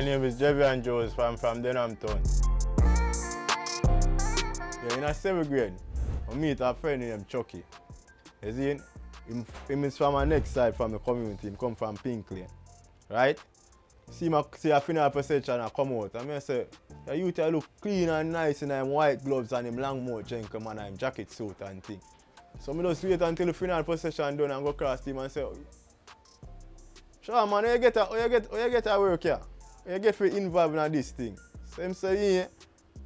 name is JEVIAN Josephs. I'm from Denham Town. Yeah, in a 7th grade, I meet a friend named Chucky. You see, him is from the next side from the community. He come from Pink Lane. Right? See a final procession and come out. And I say, the youth look clean and nice in them white gloves and him long mouth jenkem and him jacket suit and thing. So I just wait until the final procession done and go across him and say, sure man, how you get a work here? How you get involved in this thing? So him say, yeah,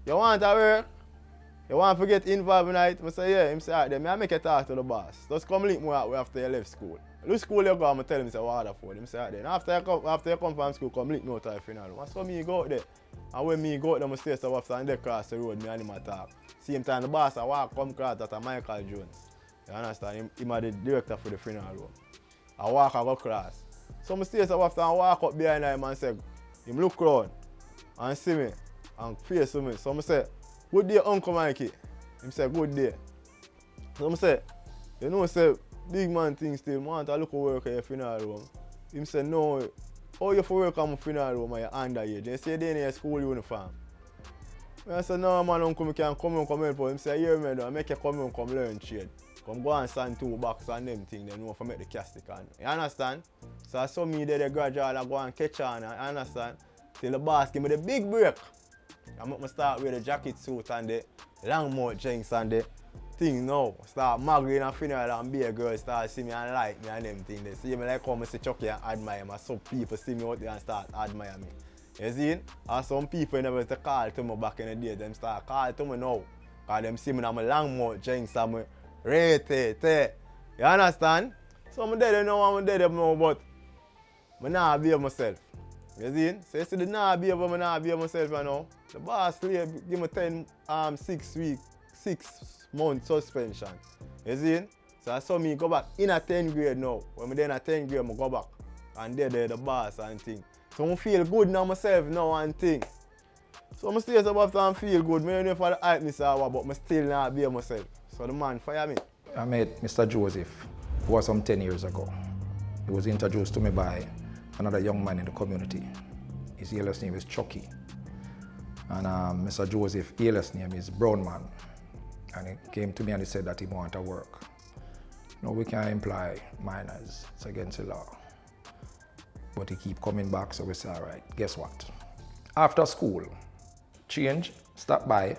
you want to work? You want to get involved in it? I say, yeah. Him say, alright, then I make a talk to the boss. Just come link me out after you left school. Which school you go? I'm tell him say Waterford. Him say, alright, then after you come from school, come link me out to the funeral. So me go out there. And when me go out there, I stay so after and they cross the road, me and him talk. Same time the boss I walk come across that Michael Jones. You understand? Him the director for the funeral. I walk and go cross. So I stay so after and walk up behind him and say, him look around and see me and face me. So I say, good day, Uncle Micky. Him say, good day. So I say, you know, say, big man thing still, want to look at work at your funeral home. Him say, no, how you for work at my funeral home at your underage? They say they in your school uniform. I say, no man, Uncle, I can come help. Him say, yeah man, I make you come learn trade. Come go and stand 2 boxes and them things, then you for make the castic on. You understand? So I saw me there, the graduate, I go and catch on, you understand? Till the boss give me the big break. I make me start with the jacket suit and the long mouth jinx and the thing now. Start mugging and funeral and be a girl start see me and like me and them things. They see me like come and see Chucky and admire me. Some people see me out there and start admire me. You see? And some people never used to call to me back in the day. Them start call to me now. Because them see me and my long mouth jinx and my rate. You understand? So I'm dead now, I'm dead now, but I not behave myself. You see? So you see the not behave, I not behave myself you know. The boss give me 6 months suspension. You see? So I saw me go back in a 10th grade now. When I'm in a 10th grade, I go back. And there the boss and thing. So I feel good now myself now and thing. So I stay about and feel good. I don't know if I hype myself, but I still not behave myself. So the man fire me. I met Mr. Joseph, who was some 10 years ago. He was introduced to me by another young man in the community. His alias name is Chucky. And Mr. Joseph, alias name is Brown Man. And he came to me and he said that he wanted to work. No, we can't employ minors, it's against the law. But he keep coming back, so we say, all right, guess what? After school, change, stop by,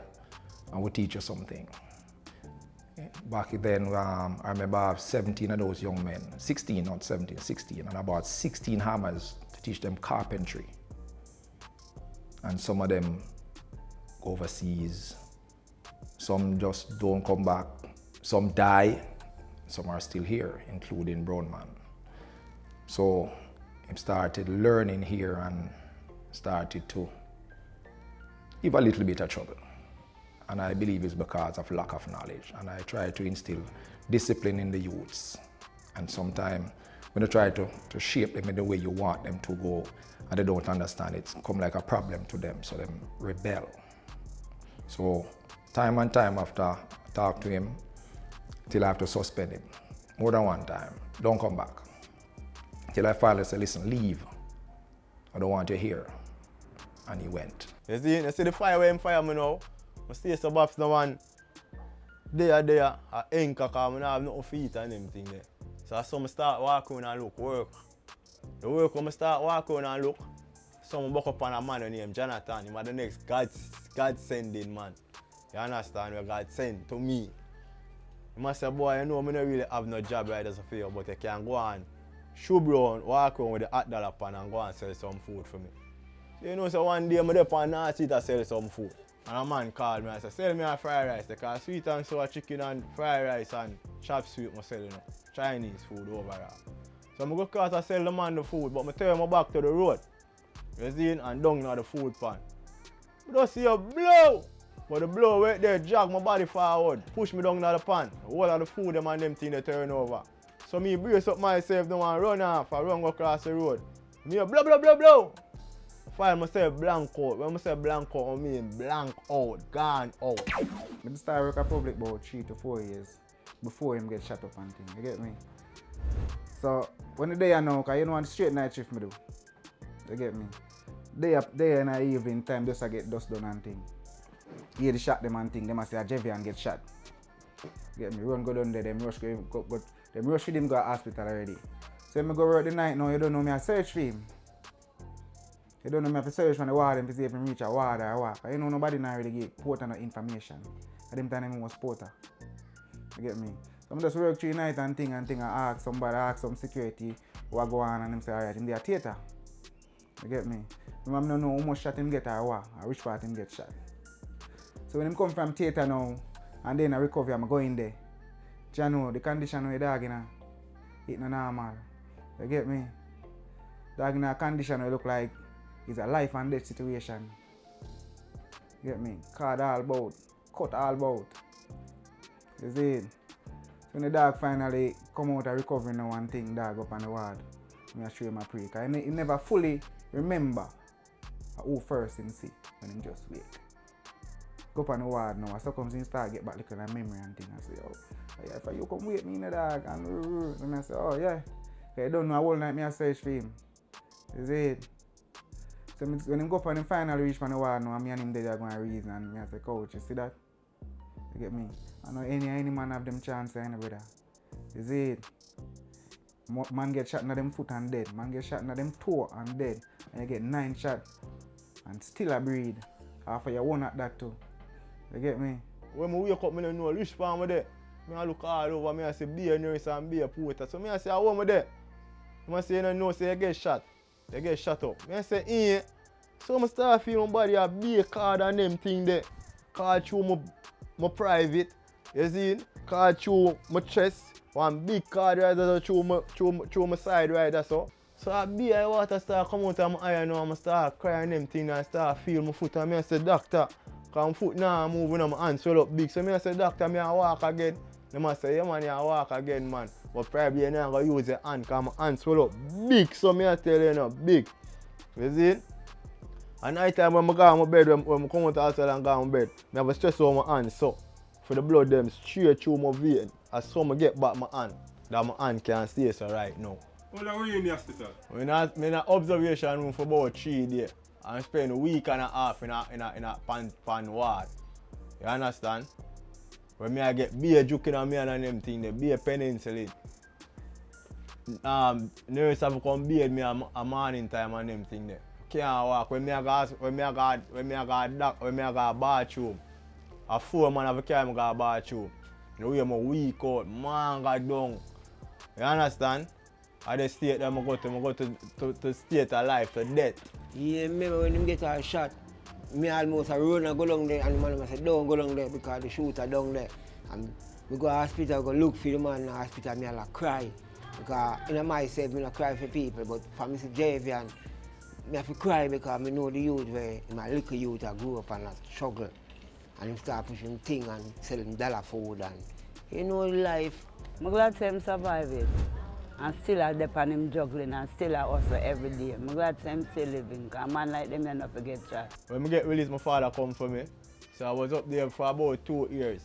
and we'll teach you something. Back then, I remember I have 17 of those young men, 16, not 17, 16, and about 16 hammers to teach them carpentry. And some of them go overseas, some just don't come back, some die, some are still here, including Brown Man. So I started learning here and started to give a little bit of trouble. And I believe it's because of lack of knowledge. And I try to instill discipline in the youths. And sometimes when you try to shape them in the way you want them to go and they don't understand, it's come like a problem to them, so them rebel. So time and time after I talk to him, till I have to suspend him. More than one time, don't come back. Till I finally say, listen, leave. I don't want you here. And he went. You see the fire where him fire me now? I stay so bad for one there, I anchor because I don't have nothing to eat and everything there. So I saw start walking and look, work. The work when I start walking and look, some buck up on a man named Jonathan. He was the next God sending man. You understand where God sent to me. He must say, boy, you know I don't really have no job right as a favor, but you can go and shoe brown, walk around with the $8 pan and go and sell some food for me. So you know, so one day I'm there on the street to sell some food. And a man called me and said, sell me a fried rice, because sweet and sour chicken and fried rice and chop suey I sell, you know, Chinese food overall. So I go across to sell the man the food, but I turn my back to the road. You see, and down on the food pan. I just see a blow. But the blow right there drag my body forward, push me down in the pan. All of the food them and them things they turn over. So me brace up myself now and run off, I run across the road. Me a blow. Find myself blank out. When I say blank out, I mean blank out, gone out. I started working at public about 3 to 4 years before him get shut up and things, you get me? So when the day I know, because you know one straight night shift me do, you get me? They in the evening time just to get dust done and thing. Hear the shot them and thing, them a say a JEVIAN get shot. Get me, run go down there, them rush with him go to hospital already. So when I go work the night now, you don't know me, I search for him. You don't know me, I have to search for the warden to see if I reach a ward or what. You know nobody now really get Porter no information. At them time I was Porter. You get me? So I just work through the night and thing and ask somebody, ask some security what go on and them say, alright, in the theater. You get me? I don't know how much shot him get or what, or which part him get shot. So when him come from theater now, and then I recover, I'm going there. You know, the condition of the dog, it's not normal. You get me? Dog in a condition will look like it's a life and death situation. You get me? Card all about, cut all about. You see it? So when the dog finally come out of recovery now and thing, dog up on the ward, I show him a pray. Because he never fully remember who first him see when he just wake. Go up on the ward now, so comes in start get back looking at memory and thing. I say, oh, yeah, if you come wake me in the dog and I say, oh yeah. I don't know, a whole night I search for him. You see it? So when him go up and him finally reach on the ward now, me and him there going to reason and I say, coach, you see that? You get me? I know any man have them chance any brother. You see it? Man get shot in them foot and dead. Man get shot in them toe and dead. And you get 9 shots and still a breed. After you won at that too. You get me? When I wake up, I don't know which farm there. I look all over, I say be a nurse and be a porter. So I say, I want there. I say, you don't know, say you get shot. You get shot up. I say, eh. So I start feeling my body a big card and them thing there. Card through my private. You see? Card through my chest. One big card right there through my side right there. So I be a water start come out of my eye and I start crying them thing and start feel my foot. And I say, doctor, because my foot now moving and my hand swell up big. So I say, doctor, I walk again. They say, yeah man, you walk again man. But probably you're not going to use your hand because my hand swell up big. So I tell you now, big. You see? And night time when I go on my bed, when I come out of the hospital and go on my bed, I have a stress over my hand so. For the blood them straight through my vein. As some I get back my hand, that my hand can't stay so right now. How long were you in the hospital? I'm in an observation room for about 3 days. I spent a week and a half in a pan ward. You understand? When I get beer juking on me and them things, the beer penicillin. Nurse have come beard me a morning time and them things there. Can't walk. When I go bathroom, a 4 man have a carry me go bathroom. The way I'm weak out, man got down. You understand? I just state that I go to state of life, to death. Yeah, remember when him get a shot, me almost a run and go down there and the man say don't go down there because the shooter down there. And we go to hospital, go look for the man in the hospital, me like cry. Because in myself, I don't cry for people, but for me, JEVIAN, I have to cry because I know the youth where my little youth I grew up and I struggle. And him start pushing things and selling dollar food and you know life. I'm glad to him survive it. And still I depend on him juggling and still I hustle every day. I'm glad to him still living because a man like them you not forget shot. When I get released, my father come for me. So I was up there for about 2 years.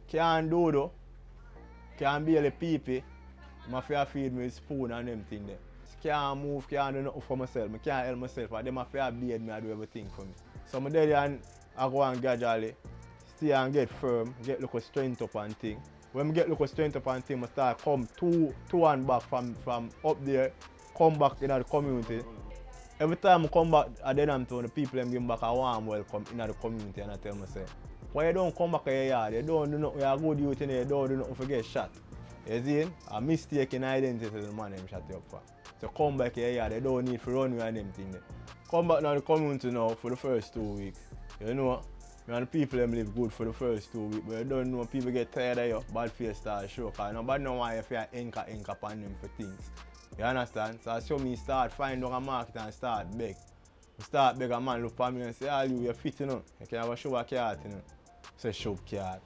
Can't do though. Can't barely pee. I have to feed me with spoon and them things there. Can't move, can't do nothing for myself. I can't help myself. But them have to beard me and do everything for me. So I'm there and I go and gradually stay and get firm, get little strength up and thing. When I get little strength up and thing, I start come two and back from up there, come back in the community. Every time I come back at Denham Town, the people them give back a warm welcome in the community and I tell myself, why you don't come back to your yard? You don't do nothing, you're a good youth in there, you don't do nothing to get shot. You see? A mistake in identity the man them shot you up for. So come back to your yard, you don't need to run with them thing there. Come back now the community now for the first 2 weeks. You know, and the people them live good for the first 2 weeks, but you don't know people get tired of you, bad face start show, because nobody know why you feel anchor upon them for things. You understand? So I show me start find out a market and start beg. I start beg a man look at me and say, "Ah, you're fit, you know. You can have a sugar card, you know." Say sugar card.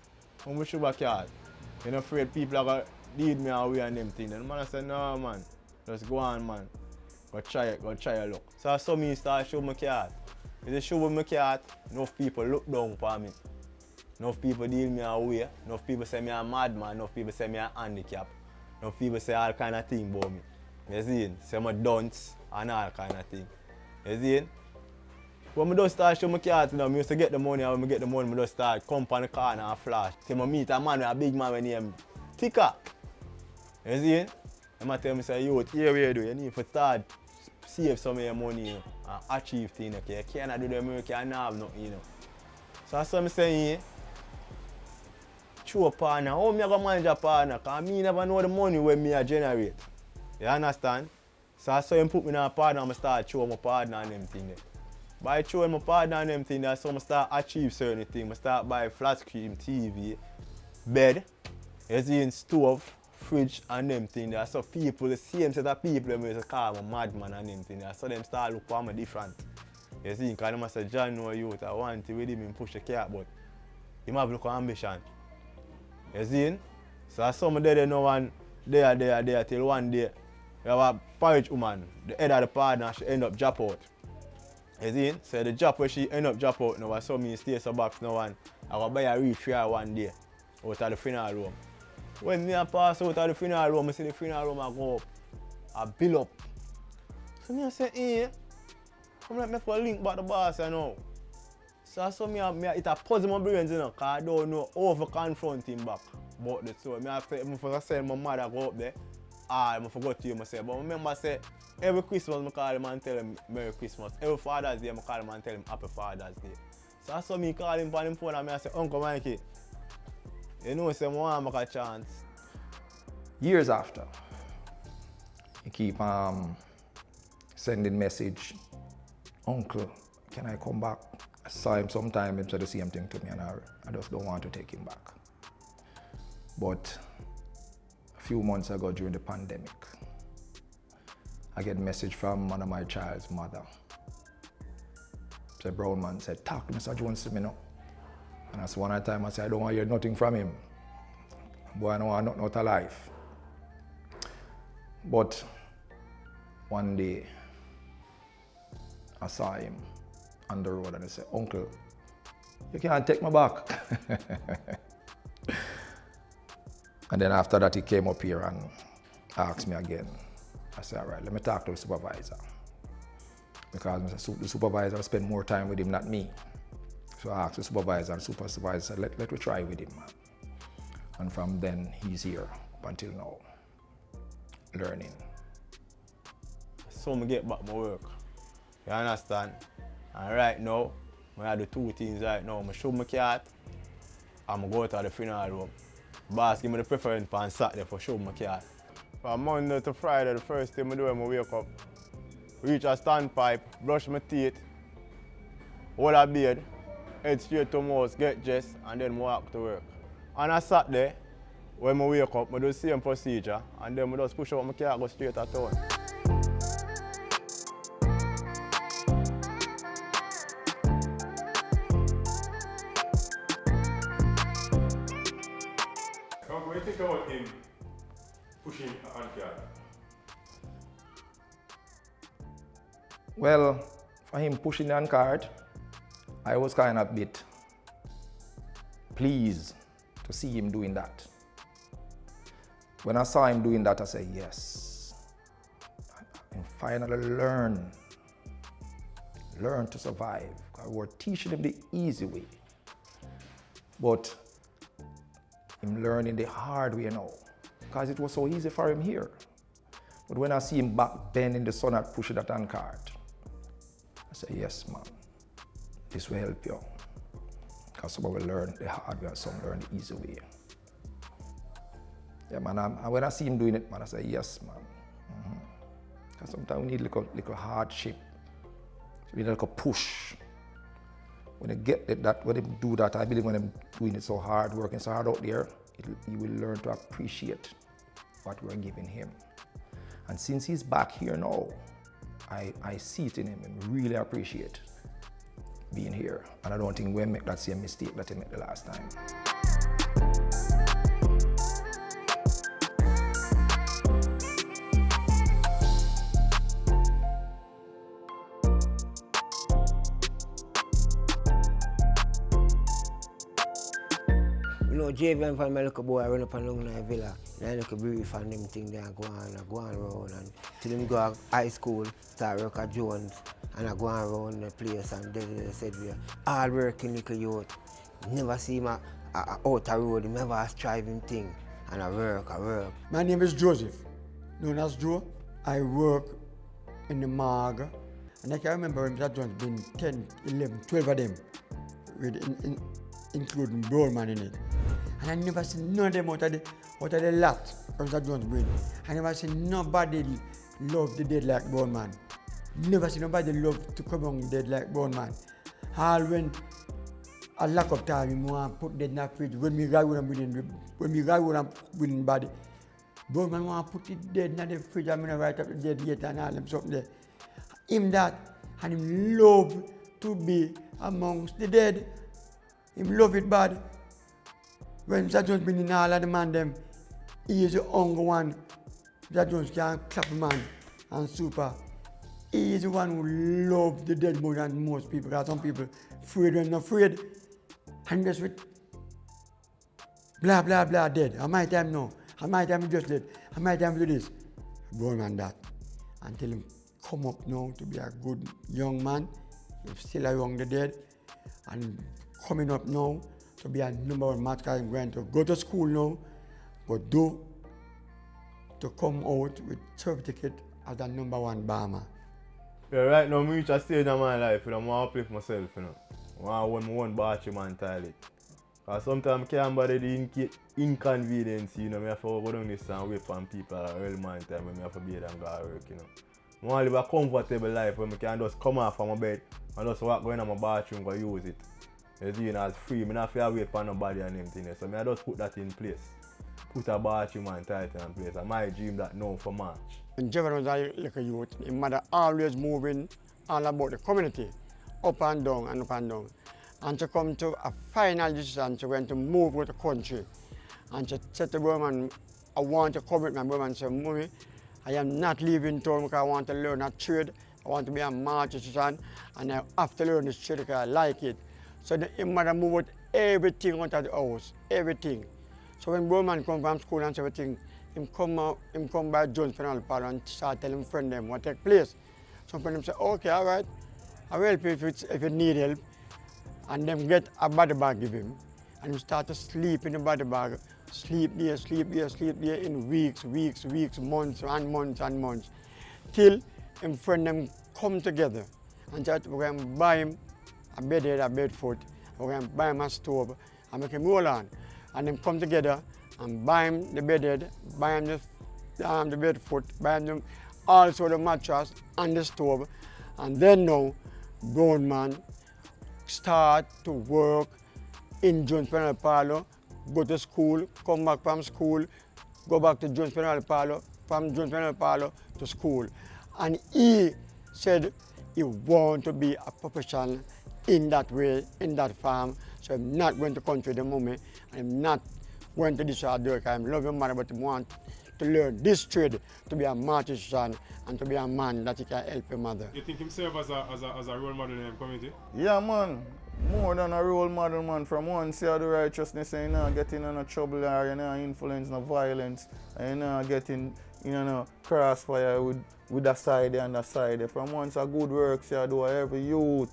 How much sugar card? You're not afraid people are gonna lead me away and them things. And the man I say, "No man, just go on man. Go try your luck." So I saw me start show my card. If they show me my card, enough people look down upon me. Enough people deal me away. Enough people say me a madman. Enough people say me a handicap. Enough people say all kind of things about me. You see? Say I'm a dunce and all kind of thing. You see? When I just start show my car to them, I used to get the money, and when I get the money, I just start come on the corner and flash. Till I meet a man with a big man when name Tika. You see? I tell me, say, yo, here we do, you need to start save some of your money, you know, and achieve things, okay? You can't do them, you can't have nothing, you know. So that's what I'm saying, show a partner, how me I go manage a partner? Because me never know the money when me I generate. You understand? So that's why you put me in a partner and I start showing my partner and them things. By showing my partner and them things, that's how I start achieve certain things. I start buy flat screen, TV, bed, you see, stove, fridge and them things. So people, the same set of people, they call me madman and them things. So them start look for me different. You see, because I say, John know youth, I want to with him and push the car, but he have look ambition. You see? So some of them know one there till one day. We have a porridge woman, the head of the partner, she end up drop out. You see? So the job where she end up drop out now, I saw me stay so box now and I go buy a refrigerator one day out of the funeral room. When me pass out of the funeral room, I see the funeral room I go up, I build up. So me I say, hey, I'm like, me for link back the boss you know. So I saw me it a puzzle my brains, you know, because I don't know how to confront him back about the story. I said my mother go up there. I forgot to you myself. But I remember say every Christmas I call him and tell him Merry Christmas. Every Father's Day I call him and tell him Happy Father's Day. So I saw me call him on him phone and I say, Uncle Mikey, you know say I want to make a chance. Years after, he keep sending message, Uncle, can I come back? I saw him sometime, he said the same thing to me and I just don't want to take him back. But a few months ago during the pandemic, I get a message from one of my child's mother. The brown man said, talk to Mr. Jones to me now. And that's one time I said, I don't want to hear nothing from him. Boy, I don't want nothing out of life. But one day, I saw him on the road and I said, Uncle, you can't take me back. And then after that, he came up here and asked me again. I said, all right, let me talk to the supervisor. Because the supervisor spent more time with him, not me. So I asked the supervisor, and the supervisor said, let me try with him, man. And from then, he's here up until now, learning. So I get back my work. You understand? And right now, I do two things right now. I show my cat, and I go to the funeral room. Boss give me the preference on Saturday for show my cat. From Monday to Friday, the first thing I do when I wake up, reach a standpipe, brush my teeth, hold a beard, head straight to my house, get dressed, and then walk to work. On a Saturday, when I wake up, I do the same procedure, and then I just push out my car and go straight to town. What do you think about him pushing a handcart? Well, for him pushing the handcart, I was kind of a bit pleased to see him doing that. When I saw him doing that, I said, yes. And finally learn to survive. We're teaching him the easy way. But him learning the hard way now, because it was so easy for him here. But when I see him back bend in the sun and pushing that handcart, I say, yes, man, this will help you. Because some will learn the hard way and some learn the easy way. Yeah, man, and when I see him doing it, man, I say, yes, man. Because sometimes we need a little hardship. We need a little push. When they get that, when they do that, I believe when they're doing it so hard, working so hard out there, he will learn to appreciate what we're giving him. And since he's back here now, I see it in him and really appreciate being here. And I don't think we'll make that same mistake that he made the last time. You know, JEVIAN from my little boy, I run up and down in the villa. And I look a brief and them things there, go on around. And till him go to high school, start work at Jones. and I go around the place and they said we are all working little youth. Never see him out the road, he never a striving thing. And I work. My name is Joseph, known as Joe. I work in the morgue. And I can remember when that one's been 10, 11, 12 of them, with including Brown man in it. And I never seen none of them out of the lot from that Jones bring. I never seen nobody love the dead like Brown man. Never seen nobody love to come on dead like Brown man. All when a lack of time, we want to put dead in the fridge. When we ride with them with body, Brown man want to put it dead in the fridge. I'm gonna write up the dead yet and all them something there. Him that, and him love to be amongst the dead. Him love it bad. When Mr. Jones been in all of the man them, he is the only one. Mr. Jones can clap man and super. He is the one who loves the dead more than most people. Because some people afraid when not afraid. And just with blah blah blah dead. At my time no. At my time just dead. At my time do this. Go on that. Until him come up now to be a good young man. He's still among the dead. And coming up now to be a number one match guy. I'm going to go to school now. But to come out with certificate as a number one bomber. Yeah, right now, I reach a stage in my life and I want to uplift myself, you know. I want my own battery mentality. Because sometimes I can't bear the inconvenience, you know. I have to go down this and wait for people at early morning time when I have to be there and go to work, you know. I want to live a comfortable life where I can just come off from my bed and just walk going to my bathroom and use it. You see, as free, I don't have to wait for nobody and anything. So I just put that in place. Put a bathroom mentality in place. And my dream that now for March. When Jevan was a little youth, his mother always moving all about the community, up and down and up and down. And she come to a final decision, she went to move with the country. And she said to Burman, I want to come with my brother and say, Mommy, I am not leaving town because I want to learn a trade. I want to be a martisan and I have to learn this trade because I like it. So his mother moved with everything out of the house, everything. So when Burman come from school and everything, him come by Jones Penal Park and start telling friend them what take place. Some friend them say, okay, all right, I will help you if you need help. And them get a body bag give him. And he start to sleep in the body bag. Sleep there in weeks, months and months. Till him friend them come together and say, we're going to buy him a bed head, a bed foot. We're going to buy him a stove and make him roll on. And them come together and buy him the bed head, buy him the bed foot, buy him also the mattress and the stove. And then now, grown man start to work in Jones Penal Parlour, go to school, come back from school, go back to Jones Penal Parlour, from Jones Penal Parlour to school. And he said he want to be a professional in that way, in that farm. So I'm not going to country the moment, and I'm not going to this hard work. I'm loving mother, but I want to learn this trade, to be a martisan and to be a man that he can help your mother. You think himself as a role model in the community? Yeah, man. More than a role model, man. From one side of the righteousness, and you're not getting in no trouble or you're not influence no violence, and you're not getting no crossfire with the side and the side. From once a good work, you do every youth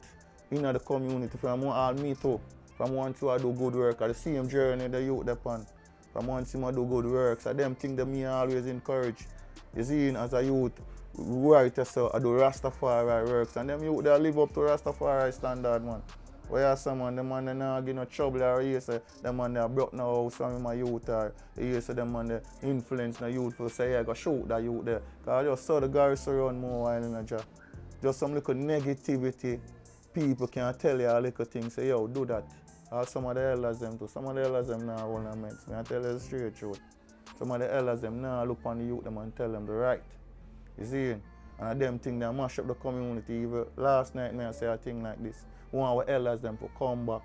in the community, from all meet up. From once you do good work, at the same journey the youth upon. From once you do good work, so them things that me always encourage. You see, as a youth, right yourself, I do Rastafari works, and them youth they live up to Rastafari standard, man. Where someone, the man they not get no trouble, or you say the man they broke no house from my youth, or you say the man they influence the youth for say, yeah, go shoot that youth there. Because I just saw the guys around more while in a job. Just some little negativity, people can tell you a little thing, say, yo, do that. Or some of the elders them too. Some of the elders them now ornaments. I tell you the straight truth. Some of the elders them now look on the youth them and tell them the right. You see? And them thing they mash up the community. Even last night I say a thing like this. One of our elders them to come back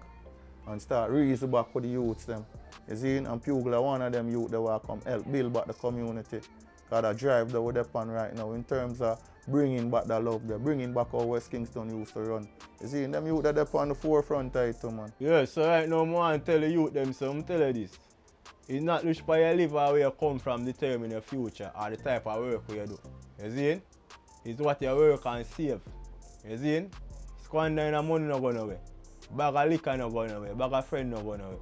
and start reason back with the youths them. You see? And Pugla, one of them youth that will come help build back the community. Because I drive that we're upon right now in terms of bringing back that love there, bringing back how West Kingston used to run. You see, them youth that are on the forefront title, man. Yeah, so right now I want to tell the youth them, so I'm telling you this. It's not which part you live or where you come from determine your future or the type of work you do. You see? It's what you work and save. You see? Squandering money no go nowhere. Bag of liquor no go nowhere. Bag of friend no go nowhere.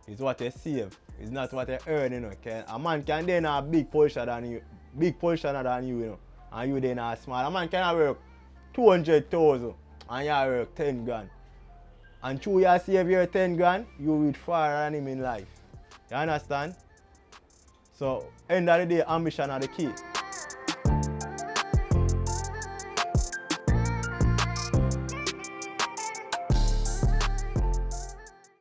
It's what you save. It's not what you earn, you know. A man can then have a big portion than you, you know. And you then are small. A man can work 200,000 and you work 10 grand. And through you save your 10 grand, you will far than him in life. You understand? So, end of the day, ambition are the key.